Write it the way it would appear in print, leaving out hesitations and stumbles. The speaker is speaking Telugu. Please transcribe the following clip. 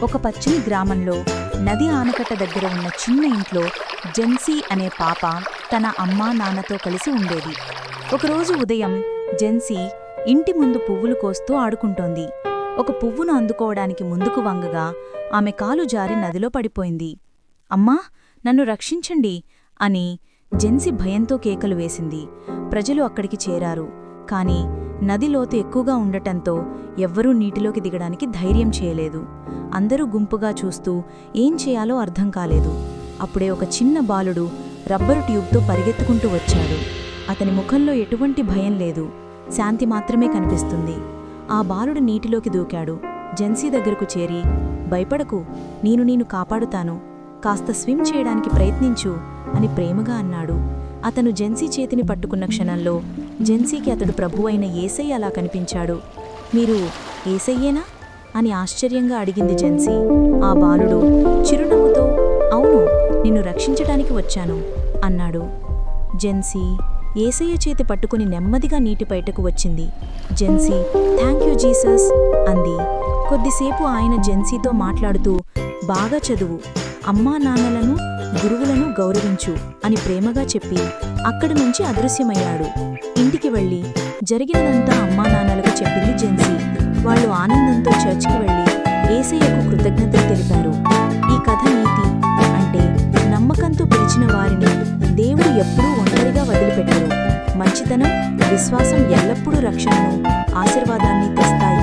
ఒక పచ్చని గ్రామంలో నది ఆనకట్ట దగ్గర ఉన్న చిన్న ఇంట్లో జెన్సీ అనే పాప తన అమ్మా నాన్నతో కలిసి ఉండేది. ఒకరోజు ఉదయం జెన్సీ ఇంటి ముందు పువ్వులు కోస్తూ ఆడుకుంటోంది. ఒక పువ్వును అందుకోవడానికి ముందుకు వంగగా ఆమె కాలు జారి నదిలో పడిపోయింది. అమ్మా, నన్ను రక్షించండి అని జెన్సీ భయంతో కేకలు వేసింది. ప్రజలు అక్కడికి చేరారు. కాని నది లోతు ఎక్కువగా ఉండటంతో ఎవ్వరూ నీటిలోకి దిగడానికి ధైర్యం చేయలేదు. అందరూ గుంపుగా చూస్తూ ఏం చేయాలో అర్థం కాలేదు. అప్పుడే ఒక చిన్న బాలుడు రబ్బరు ట్యూబ్తో పరిగెత్తుకుంటూ వచ్చాడు. అతని ముఖంలో ఎటువంటి భయం లేదు, శాంతి మాత్రమే కనిపిస్తుంది. ఆ బాలుడు నీటిలోకి దూకాడు. జెన్సీ దగ్గరకు చేరి, భయపడకు, నేను కాపాడుతాను, కాస్త స్విమ్ చేయడానికి ప్రయత్నించు అని ప్రేమగా అన్నాడు. అతను జెన్సీ చేతిని పట్టుకున్న క్షణంలో జెన్సీకి అతడు ప్రభువైన యేసయ్య అలా కనిపించాడు. మీరు యేసయ్యేనా అని ఆశ్చర్యంగా అడిగింది జెన్సీ. ఆ బాలుడు చిరునవ్వుతో, అవును, నిన్ను రక్షించటానికి వచ్చాను అన్నాడు. జెన్సీ యేసయ్య చేతి పట్టుకుని నెమ్మదిగా నీటి బయటకు వచ్చింది. జెన్సీ థ్యాంక్ యూ జీసస్ అంది. కొద్దిసేపు ఆయన జెన్సీతో మాట్లాడుతూ, బాగా చదువు, అమ్మా నాన్నలను గురువులను గౌరవించు అని ప్రేమగా చెప్పి అక్కడి నుంచి అదృశ్యమయ్యాడు. ఇంటికి వెళ్లి జరిగినదంతా అమ్మా నాన్నలకు చెప్పింది జెన్సీ. వాళ్ళు ఆనందంతో చర్చ్కి వెళ్లి యేసయ్యకు కృతజ్ఞతలు తెలిపారు. ఈ కథ నీతి అంటే నమ్మకంతో పిలిచిన వారిని దేవుడు ఎప్పుడూ ఒంటరిగా వదిలిపెట్టరు. మంచితనం, విశ్వాసం ఎల్లప్పుడూ రక్షణను, ఆశీర్వాదాన్ని తెస్తాయి.